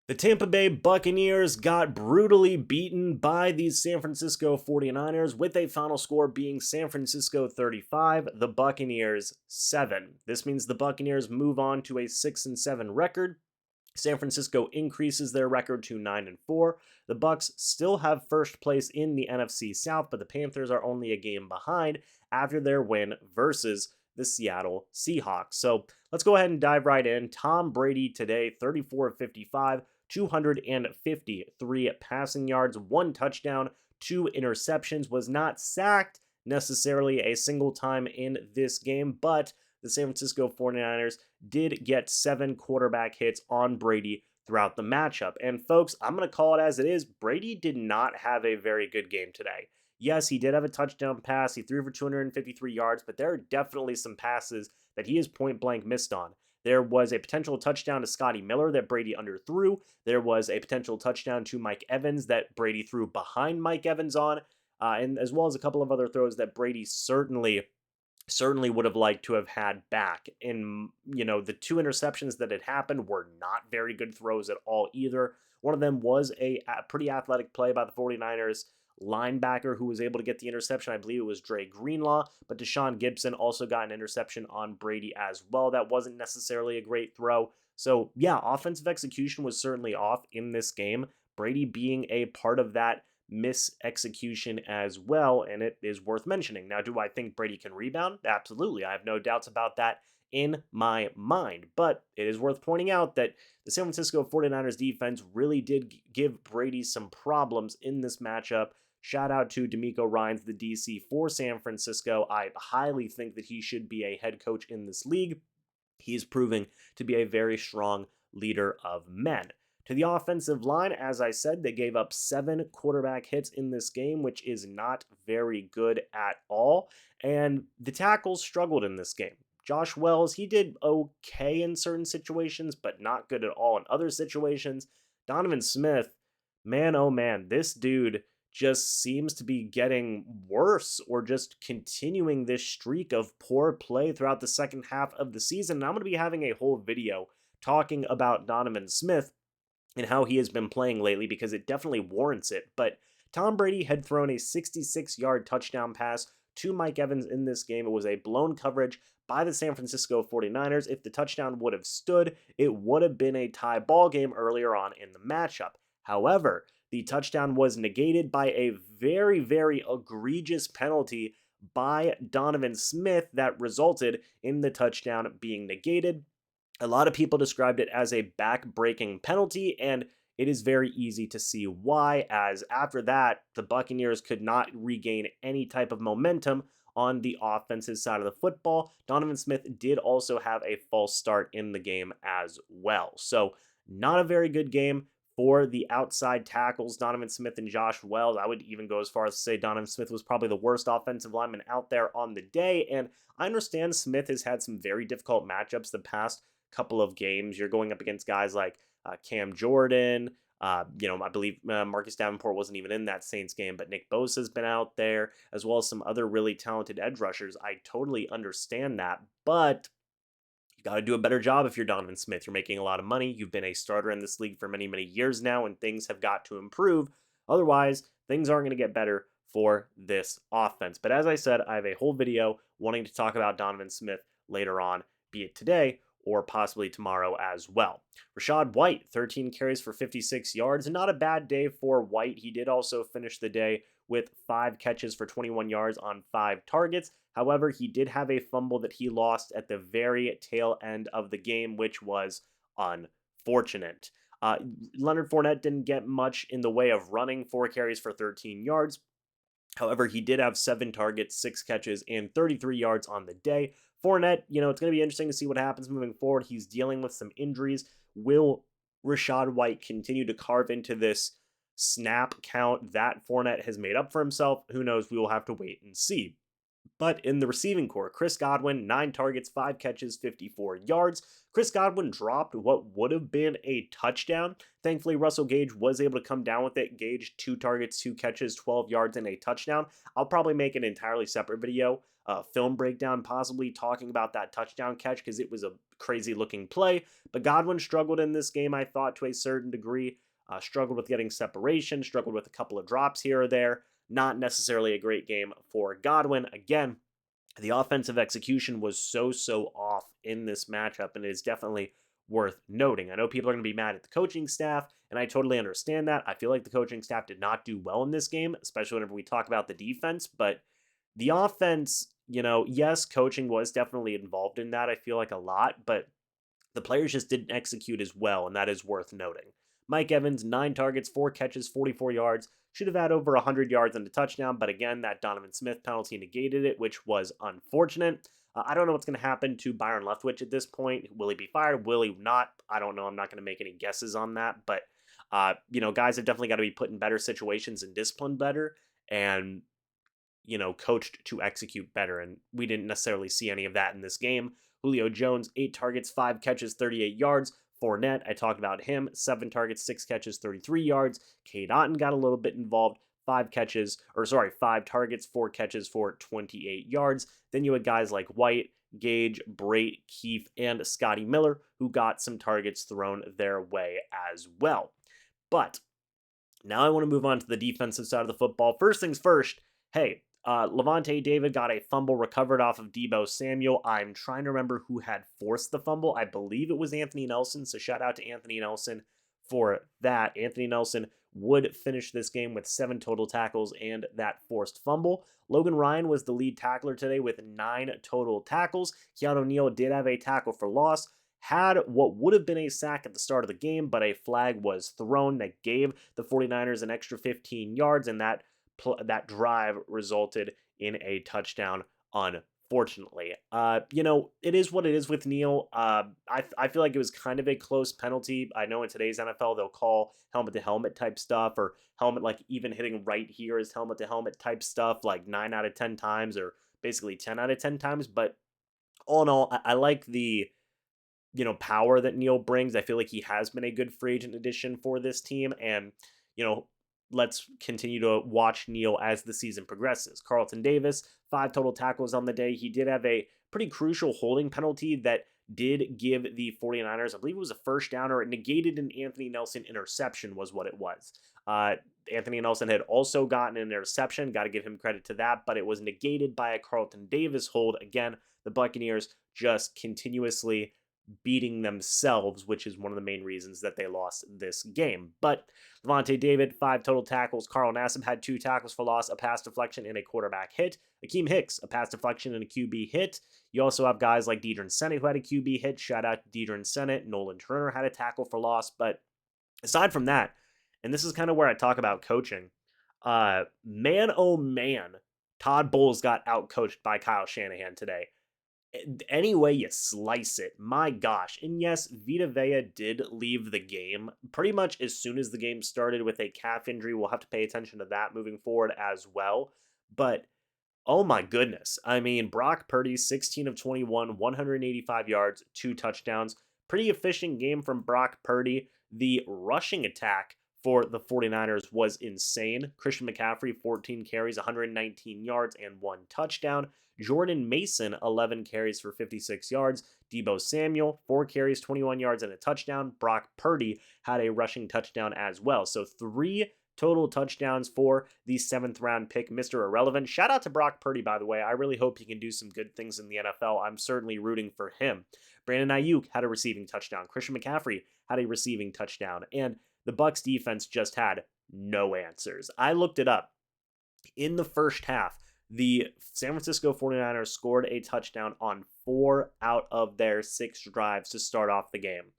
The Tampa Bay Buccaneers got brutally beaten by the San Francisco 49ers, with a final score being San Francisco 35, the Buccaneers 7. This means the Buccaneers move on to a 6-7 record. San Francisco increases their record to 9-4. The Bucs still have first place in the NFC South, but the Panthers are only a game behind after their win versus the Seattle Seahawks. So let's go ahead and dive right in. Tom Brady today, 34 of 55, 253 passing yards, one touchdown, two interceptions, was not sacked necessarily a single time in this game, but the San Francisco 49ers did get 7 quarterback hits on Brady throughout the matchup. And folks, I'm going to call it as it is. Brady did not have a very good game today. Yes, he did have a touchdown pass. He threw for 253 yards, but there are definitely some passes that he is point blank missed on. There was a potential touchdown to Scotty Miller that Brady underthrew. There was a potential touchdown to Mike Evans that Brady threw behind Mike Evans on, and as well as a couple of other throws that Brady certainly would have liked to have had back. And, the two interceptions that had happened were not very good throws at all either. One of them was a pretty athletic play by the 49ers linebacker who was able to get the interception. I believe it was Dre Greenlaw, but Deshaun Gibson also got an interception on Brady as well. That wasn't necessarily a great throw. So, yeah, offensive execution was certainly off in this game. Brady being a part of that mis-execution as well, and it is worth mentioning. Now, do I think Brady can rebound? Absolutely. I have no doubts about that in my mind, but it is worth pointing out that the San Francisco 49ers defense really did give Brady some problems in this matchup. Shout out to D'Amico Ryans, the DC for San Francisco. I highly think that he should be a head coach in this league. He's proving to be a very strong leader of men. To the offensive line, as I said, they gave up 7 quarterback hits in this game, which is not very good at all. And the tackles struggled in this game. Josh Wells, he did okay in certain situations, but not good at all in other situations. Donovan Smith, man, oh man, this dude just seems to be getting worse or just continuing this streak of poor play throughout the second half of the season. And I'm going to be having a whole video talking about Donovan Smith and how he has been playing lately because it definitely warrants it. But Tom Brady had thrown a 66-yard touchdown pass to Mike Evans in this game. It was a blown coverage by the San Francisco 49ers. If the touchdown would have stood, it would have been a tie ball game earlier on in the matchup. However, the touchdown was negated by a very, very egregious penalty by Donovan Smith that resulted in the touchdown being negated. A lot of people described it as a back-breaking penalty, and it is very easy to see why, as after that, the Buccaneers could not regain any type of momentum on the offensive side of the football. Donovan Smith did also have a false start in the game as well. So, not a very good game for the outside tackles, Donovan Smith and Josh Wells. I would even go as far as to say Donovan Smith was probably the worst offensive lineman out there on the day. And I understand Smith has had some very difficult matchups the past couple of games. You're going up against guys like Cam Jordan. I believe Marcus Davenport wasn't even in that Saints game, but Nick Bosa's been out there, as well as some other really talented edge rushers. I totally understand that, but you got to do a better job if you're Donovan Smith. You're making a lot of money. You've been a starter in this league for many, many years now, and things have got to improve. Otherwise, things aren't going to get better for this offense. But as I said, I have a whole video wanting to talk about Donovan Smith later on, be it today or possibly tomorrow as well. Rachaad White, 13 carries for 56 yards. Not a bad day for White. He did also finish the day with 5 catches for 21 yards on 5 targets. However, he did have a fumble that he lost at the very tail end of the game, which was unfortunate. Leonard Fournette didn't get much in the way of running, 4 carries for 13 yards. However, he did have 7 targets, 6 catches, and 33 yards on the day. Fournette, it's going to be interesting to see what happens moving forward. He's dealing with some injuries. Will Rachaad White continue to carve into this snap count that Fournette has made up for himself? Who knows? We will have to wait and see. But in the receiving core, Chris Godwin, 9 targets, 5 catches, 54 yards. Chris Godwin dropped what would have been a touchdown. Thankfully, Russell Gage was able to come down with it. Gage, 2 targets, 2 catches, 12 yards, and a touchdown. I'll probably make an entirely separate video, film breakdown, possibly talking about that touchdown catch because it was a crazy looking play. But Godwin struggled in this game, I thought, to a certain degree. Struggled with getting separation, struggled with a couple of drops here or there. Not necessarily a great game for Godwin. Again, the offensive execution was so off in this matchup, and it is definitely worth noting. I know people are going to be mad at the coaching staff, and I totally understand that. I feel like the coaching staff did not do well in this game, especially whenever we talk about the defense, but the offense, yes, coaching was definitely involved in that, I feel like a lot, but the players just didn't execute as well, and that is worth noting. Mike Evans, 9 targets, 4 catches, 44 yards. Should have had over 100 yards and a touchdown, but again, that Donovan Smith penalty negated it, which was unfortunate. I don't know what's going to happen to Byron Leftwich at this point. Will he be fired? Will he not? I don't know. I'm not going to make any guesses on that, but guys have definitely got to be put in better situations and disciplined better, and coached to execute better. And we didn't necessarily see any of that in this game. Julio Jones, 8 targets, 5 catches, 38 yards. Fournette, I talked about him, 7 targets, 6 catches, 33 yards. Cade Otton got a little bit involved, 5 targets, 4 catches for 28 yards. Then you had guys like White, Gage, Brait, Keefe, and Scotty Miller, who got some targets thrown their way as well. But now I want to move on to the defensive side of the football. First things first, hey, Levante David got a fumble recovered off of Deebo Samuel. I'm trying to remember who had forced the fumble. I believe it was Anthony Nelson, so shout out to Anthony Nelson for that. Anthony Nelson would finish this game with 7 total tackles and that forced fumble. Logan Ryan was the lead tackler today with 9 total tackles. Keanu Neal did have a tackle for loss, had what would have been a sack at the start of the game, but a flag was thrown that gave the 49ers an extra 15 yards, and that drive resulted in a touchdown, unfortunately. It is what it is with Neal. I feel like it was kind of a close penalty. I know in today's NFL, they'll call helmet-to-helmet type stuff, or helmet, like even hitting right here is helmet-to-helmet type stuff, like 9 out of 10 times, or basically 10 out of 10 times. But all in all, I like the power that Neal brings. I feel like he has been a good free agent addition for this team, and let's continue to watch Neal as the season progresses. Carlton Davis, 5 total tackles on the day. He did have a pretty crucial holding penalty that did give the 49ers, I believe it was a first down, or it negated an Anthony Nelson interception was what it was. Anthony Nelson had also gotten an interception. Got to give him credit to that, but it was negated by a Carlton Davis hold. Again, the Buccaneers just continuously beating themselves, which is one of the main reasons that they lost this game. But Levante David, 5 total tackles. Carl Nassib had 2 tackles for loss, a pass deflection, and a quarterback hit. Akeem Hicks, a pass deflection and a QB hit. You also have guys like Deidrin Senate who had a QB hit. Shout out to Deidrin Senate. Nolan Turner had a tackle for loss. But aside from that, and this is kind of where I talk about coaching, man, oh man, Todd Bowles got outcoached by Kyle Shanahan today. Any way you slice it, my gosh. And yes, Vita Vea did leave the game pretty much as soon as the game started with a calf injury. We'll have to pay attention to that moving forward as well. But oh my goodness. I mean, Brock Purdy, 16 of 21, 185 yards, 2 touchdowns. Pretty efficient game from Brock Purdy. The rushing attack for the 49ers was insane. Christian McCaffrey, 14 carries, 119 yards, and 1 touchdown. Jordan Mason, 11 carries for 56 yards. Deebo Samuel, 4 carries, 21 yards, and a touchdown. Brock Purdy had a rushing touchdown as well. So 3 total touchdowns for the 7th round pick, Mr. Irrelevant. Shout out to Brock Purdy, by the way. I really hope he can do some good things in the NFL. I'm certainly rooting for him. Brandon Ayuk had a receiving touchdown. Christian McCaffrey had a receiving touchdown. And the Bucs defense just had no answers. I looked it up. In the first half, the San Francisco 49ers scored a touchdown on 4 out of their 6 drives to start off the game.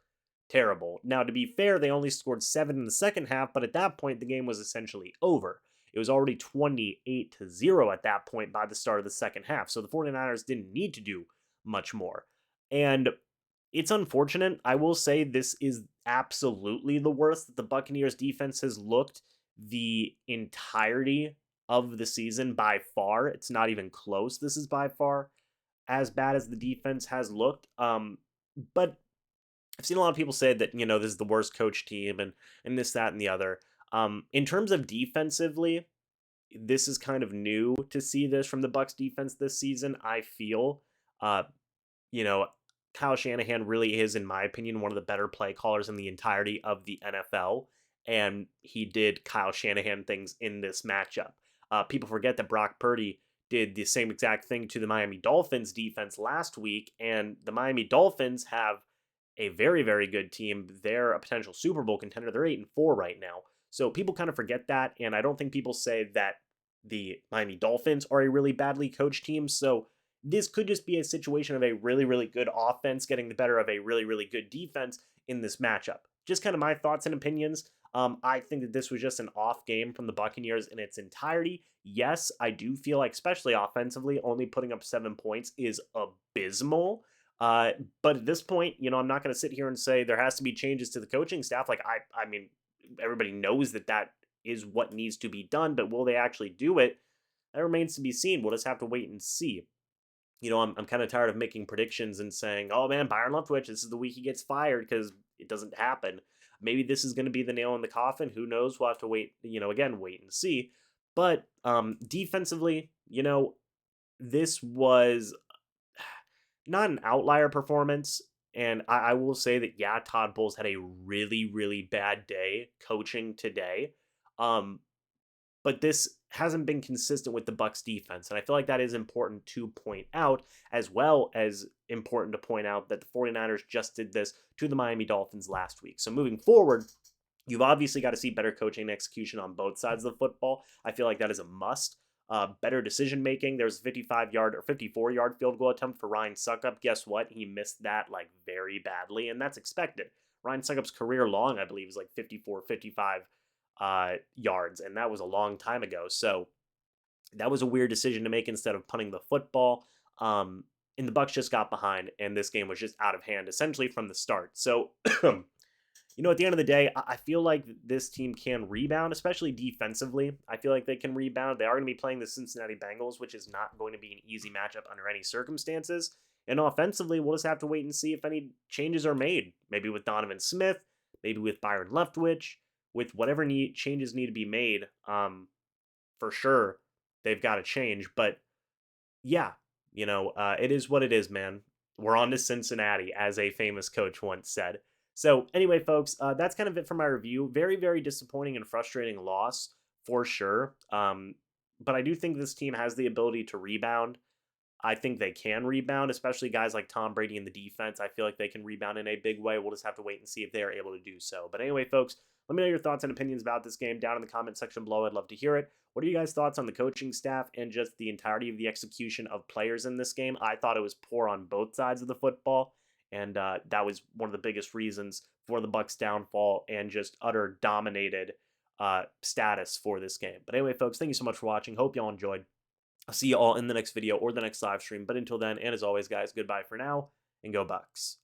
Terrible. Now, to be fair, they only scored 7 in the second half, but at that point, the game was essentially over. It was already 28-0 at that point by the start of the second half, so the 49ers didn't need to do much more. And it's unfortunate. I will say this is absolutely the worst that the Buccaneers defense has looked the entirety of the season by far. It's not even close. This is by far as bad as the defense has looked. But I've seen a lot of people say that, this is the worst coach team and this, that, and the other. In terms of defensively, this is kind of new to see this from the Bucs defense this season, I feel. Kyle Shanahan really is, in my opinion, one of the better play callers in the entirety of the NFL. And he did Kyle Shanahan things in this matchup. People forget that Brock Purdy did the same exact thing to the Miami Dolphins defense last week. And the Miami Dolphins have a very, very good team. They're a potential Super Bowl contender. They're 8-4 right now. So people kind of forget that. And I don't think people say that the Miami Dolphins are a really badly coached team. So this could just be a situation of a really, really good offense getting the better of a really, really good defense in this matchup. Just kind of my thoughts and opinions. I think that this was just an off game from the Buccaneers in its entirety. Yes, I do feel like, especially offensively, only putting up 7 points is abysmal. Uh, but at this point, I'm not going to sit here and say there has to be changes to the coaching staff. Like I mean, everybody knows that that is what needs to be done, but will they actually do it? That remains to be seen. We'll just have to wait and see. I'm kind of tired of making predictions and saying, oh man, Byron Leftwich, this is the week he gets fired, because it doesn't happen. Maybe this is going to be the nail in the coffin. Who knows? We'll have to wait, again, wait and see. But defensively, this was not an outlier performance. And I will say that, yeah, Todd Bowles had a really, really bad day coaching today. Um, but this hasn't been consistent with the Bucs defense. And I feel like that is important to point out, as well as important to point out that the 49ers just did this to the Miami Dolphins last week. So moving forward, you've obviously got to see better coaching and execution on both sides of the football. I feel like that is a must. Better decision making. There's a 55-yard or 54-yard field goal attempt for Ryan Suckup. Guess what? He missed that like very badly, and that's expected. Ryan Suckup's career long, I believe, is like 54, 55 yards, and that was a long time ago. So that was a weird decision to make instead of punting the football. And the Bucs just got behind, and this game was just out of hand essentially from the start. So at the end of the day, I feel like this team can rebound, especially defensively. I feel like they can rebound. They are going to be playing the Cincinnati Bengals, which is not going to be an easy matchup under any circumstances. And offensively, we'll just have to wait and see if any changes are made. Maybe with Donovan Smith, maybe with Byron Leftwich, with whatever changes need to be made. For sure, they've got to change. But yeah, it is what it is, man. We're on to Cincinnati, as a famous coach once said. So anyway, folks, that's kind of it for my review. Very, very disappointing and frustrating loss for sure. But I do think this team has the ability to rebound. I think they can rebound, especially guys like Tom Brady in the defense. I feel like they can rebound in a big way. We'll just have to wait and see if they are able to do so. But anyway, folks, let me know your thoughts and opinions about this game down in the comment section below. I'd love to hear it. What are you guys' thoughts on the coaching staff and just the entirety of the execution of players in this game? I thought it was poor on both sides of the football, and that was one of the biggest reasons for the Bucs' downfall and just utter dominated status for this game. But anyway, folks, thank you so much for watching. Hope y'all enjoyed. I'll see you all in the next video or the next live stream. But until then, and as always, guys, goodbye for now, and go Bucs.